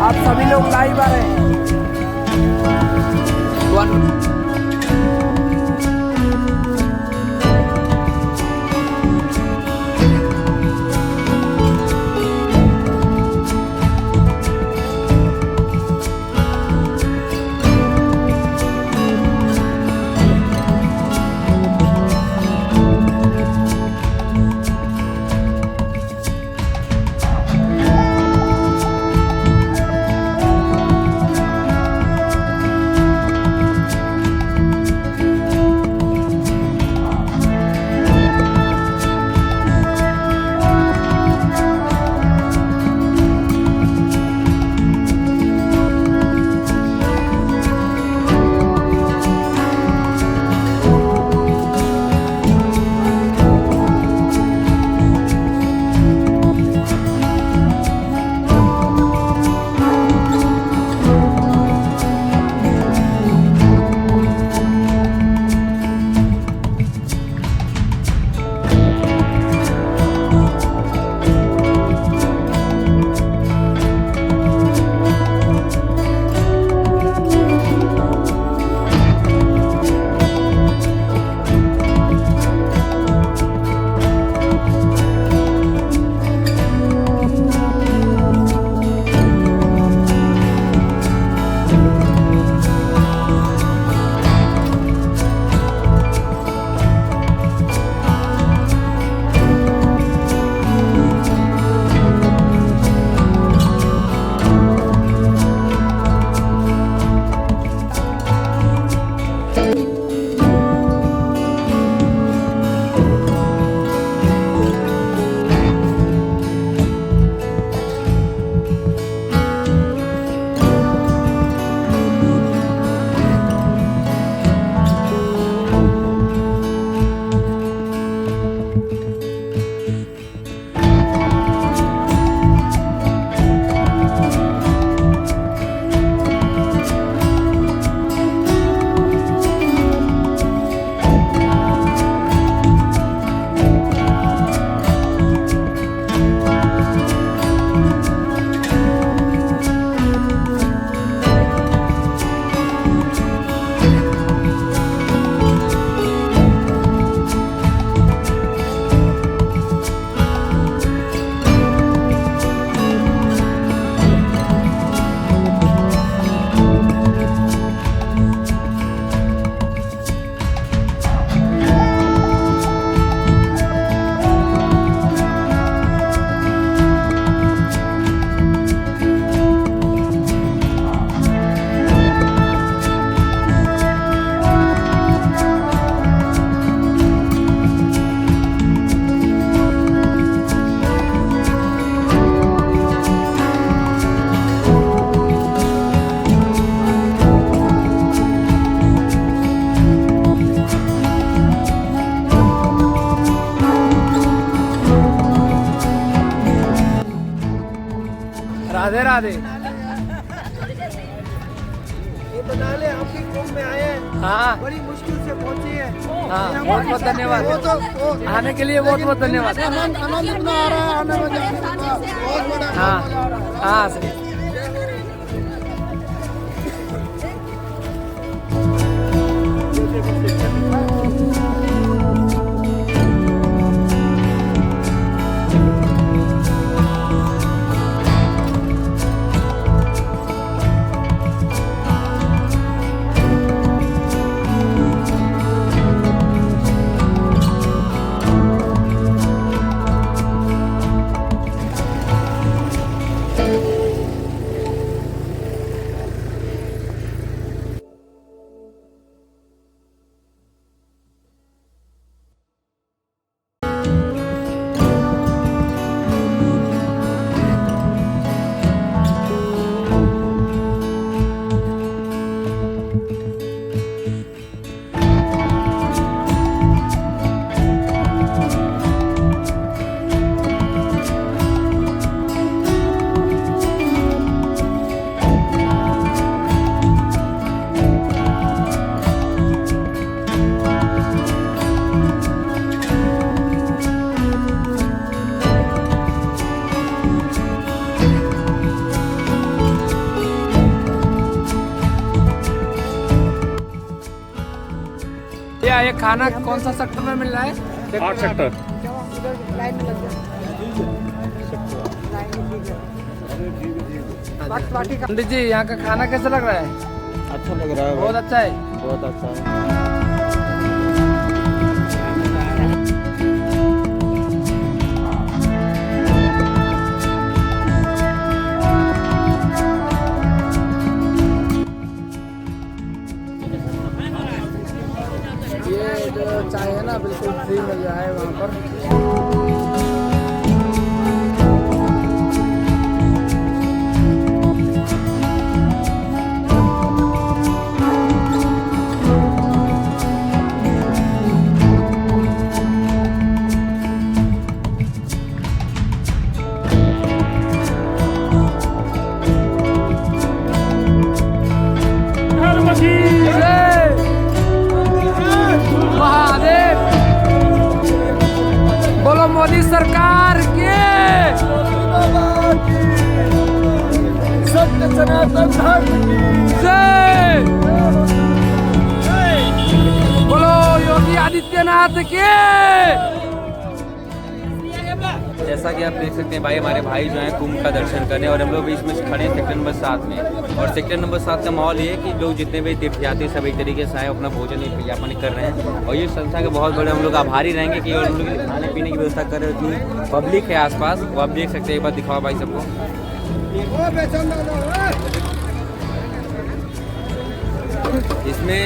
आप सभी लोग लाइव आ रहे हैं। राधे राधे। ये बता ले हम भी कुंभ में आए हैं। हाँ बड़ी मुश्किल से पहुंची है। हाँ, बहुत बहुत धन्यवाद आने के लिए, बहुत बहुत धन्यवाद। आनंद इतना आ रहा है, आने में बहुत बड़ा। हाँ हाँ सही। ये खाना कौन सा सेक्टर में मिल रहा है? 8 सेक्टर। पंडित जी यहाँ का खाना कैसा लग रहा है? अच्छा लग रहा है, बहुत अच्छा है। बहुत अच्छा है। ये जो चाय है ना बिल्कुल फ्री मिल रहा है वहाँ पर। महादेव बोलो, मोदी सरकार के सत्य सनातन धर्म की जय। बोलो योगी आदित्यनाथ के। जैसा कि आप देख सकते हैं भाई, हमारे भाई जो हैं कुंभ का दर्शन करने, और हम लोग भी इसमें खड़े हैं सेक्टर नंबर 7 में। और सेक्टर नंबर 7 का माहौल ये है कि लोग जितने भी तीर्थयात्री सब एक तरीके से आए अपना भोजन यापन कर रहे हैं। और ये संस्था के बहुत बड़े हम लोग आभारी रहेंगे कि उन लोग खाने पीने की व्यवस्था कर रहे हैं। इतनी पब्लिक है आसपास, वो आप देख सकते हैं। एक बार दिखाओ भाई सबको। इसमें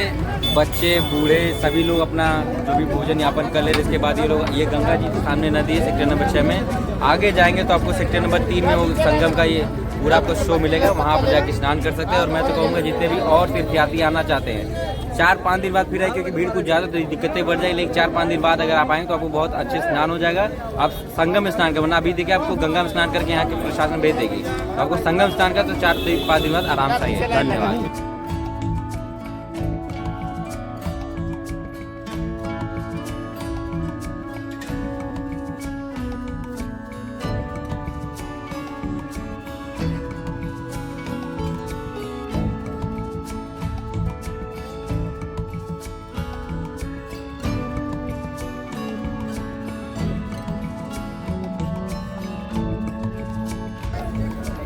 बच्चे बूढ़े सभी लोग अपना जो भी भोजन यापन कर ले। इसके बाद ये लोग, ये गंगा जी के सामने नदी है सेक्टर नंबर 6 में। आगे जाएंगे तो आपको सेक्टर नंबर 3 में वो संगम का ये पूरा आपको शो मिलेगा, वहाँ पर जाके स्नान कर सकते हैं। और मैं तो कहूँगा जितने भी और तीर्थयात्री आना चाहते हैं 4-5 दिन बाद फिर आए, क्योंकि भीड़ कुछ ज़्यादा तो दिक्कतें बढ़ जाएगी। लेकिन 4-5 दिन बाद अगर आप आएंगे तो आपको बहुत अच्छे स्नान हो जाएगा। आप संगम में स्नान करना, अभी देखिए आपको गंगा में स्नान करके यहाँ के प्रशासन भेज देगी। आपको संगम स्नान का तो 4-5 दिन बाद आराम से आइए। धन्यवाद।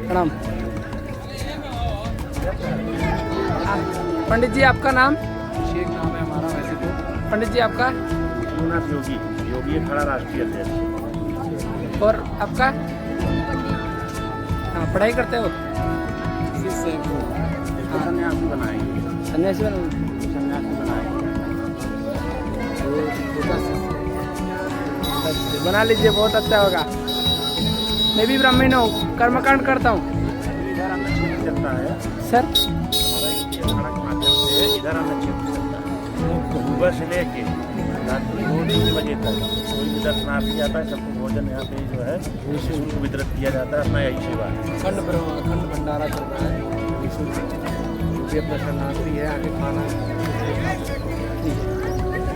प्रणाम। पंडित जी आपका नाम? शेख नाम है हमारा वैसे तो। पंडित जी आपका? योगी, योगी खड़ा राष्ट्रीय अध्यक्ष। और आपका? हाँ, पढ़ाई करते हो? सन्यासी बनाएंगे, सन्यासी बनाएंगे। बना लीजिए, बहुत अच्छा होगा। मैं भी ब्राह्मण हूँ, कर्मकांड करता हूँ। इधर अन्न क्षेत्र चलता है सर। हमारा ये सड़क माध्यम से इधर अन्न क्षेत्र चलता है। सुबह से लेके रात्रि 2-3 बजे तक कोई भी दर्शनार्थी जाता है, सबको भोजन यहाँ पे जो है निःशुल्क वितरित किया जाता है। अपना यही सेवा है। अखंड भंडारा चल रहा है निःशुल्क। जो अपना शरणार्थी है आगे खाना।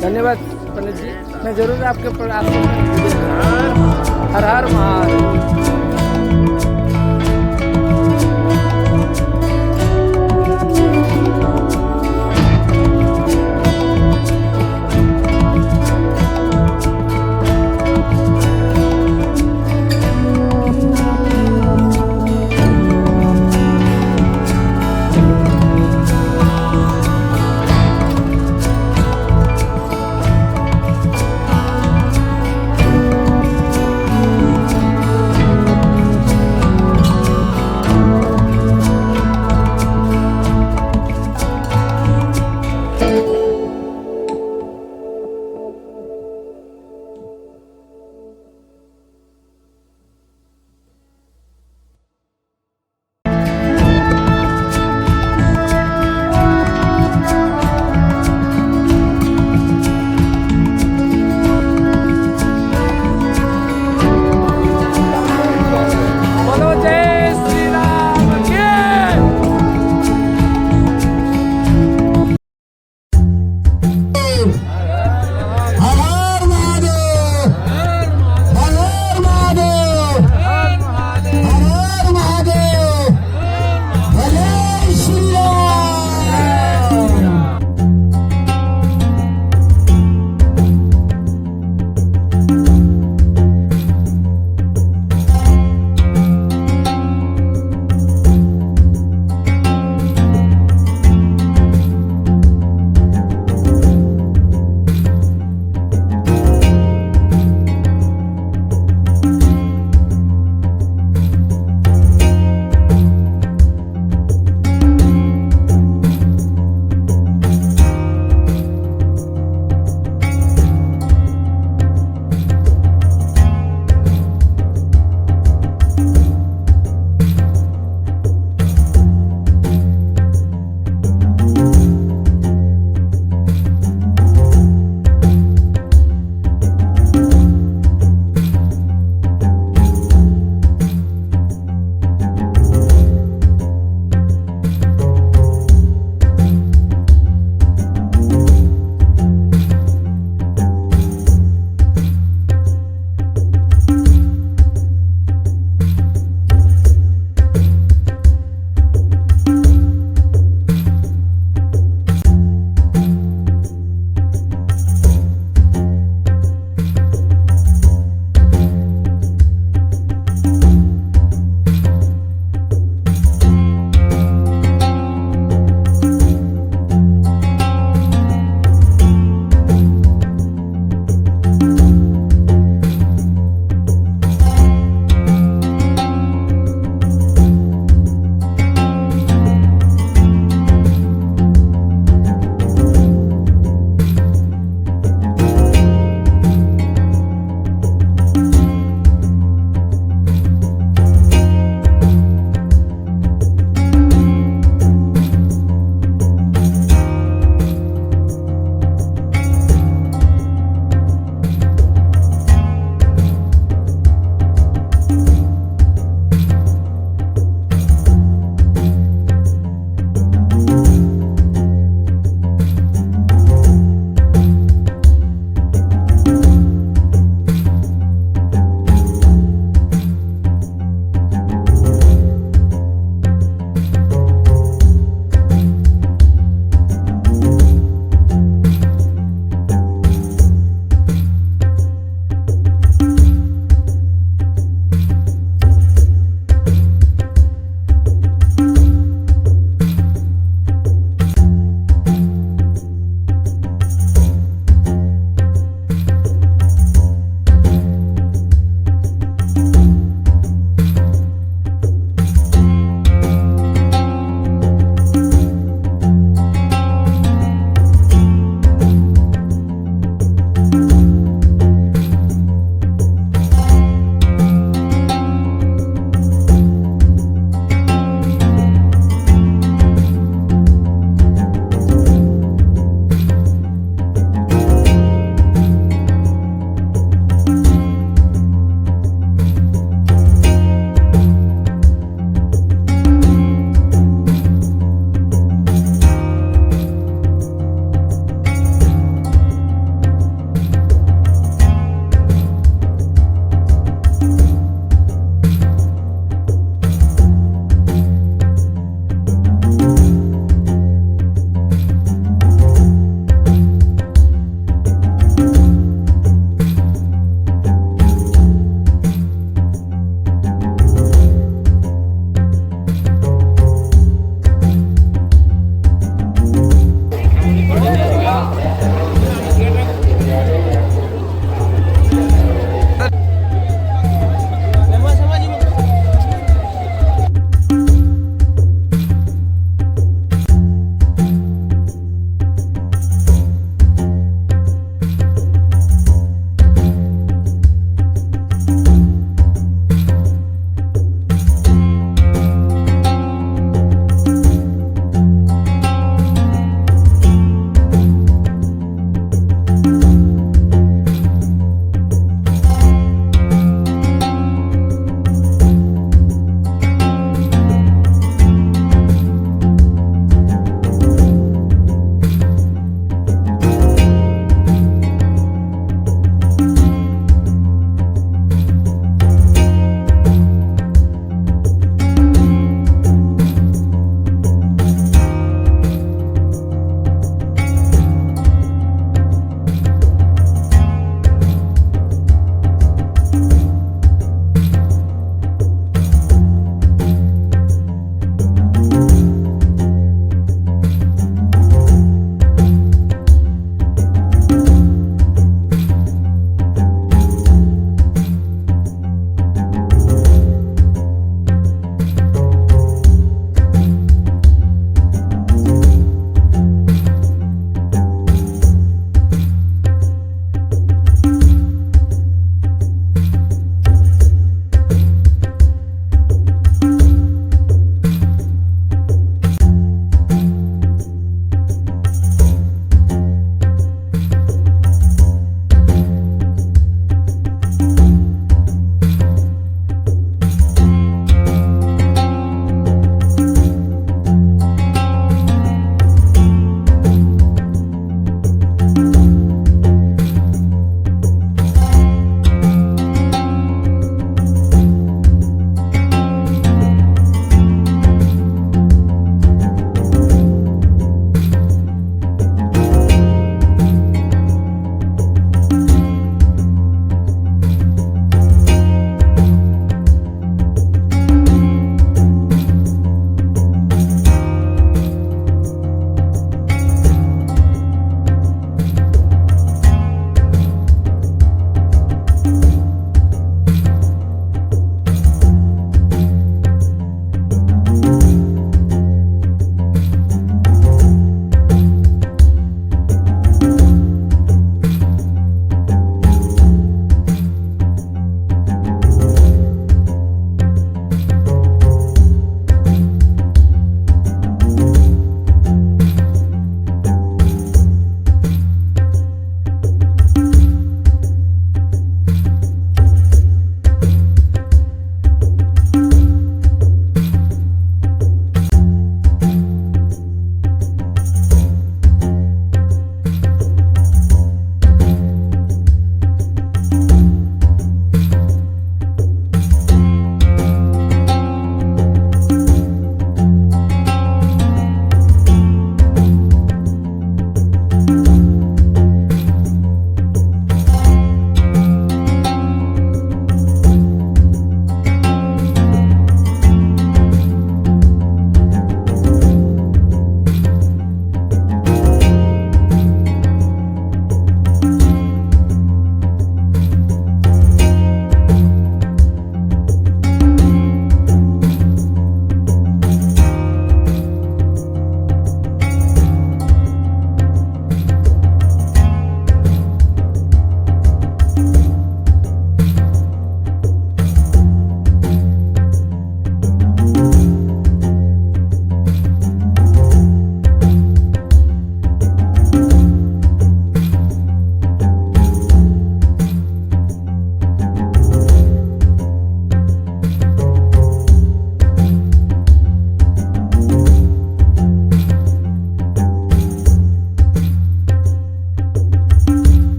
धन्यवाद पंडित जी, मैं जरूर आपके प्रयास। हर हर महादेव।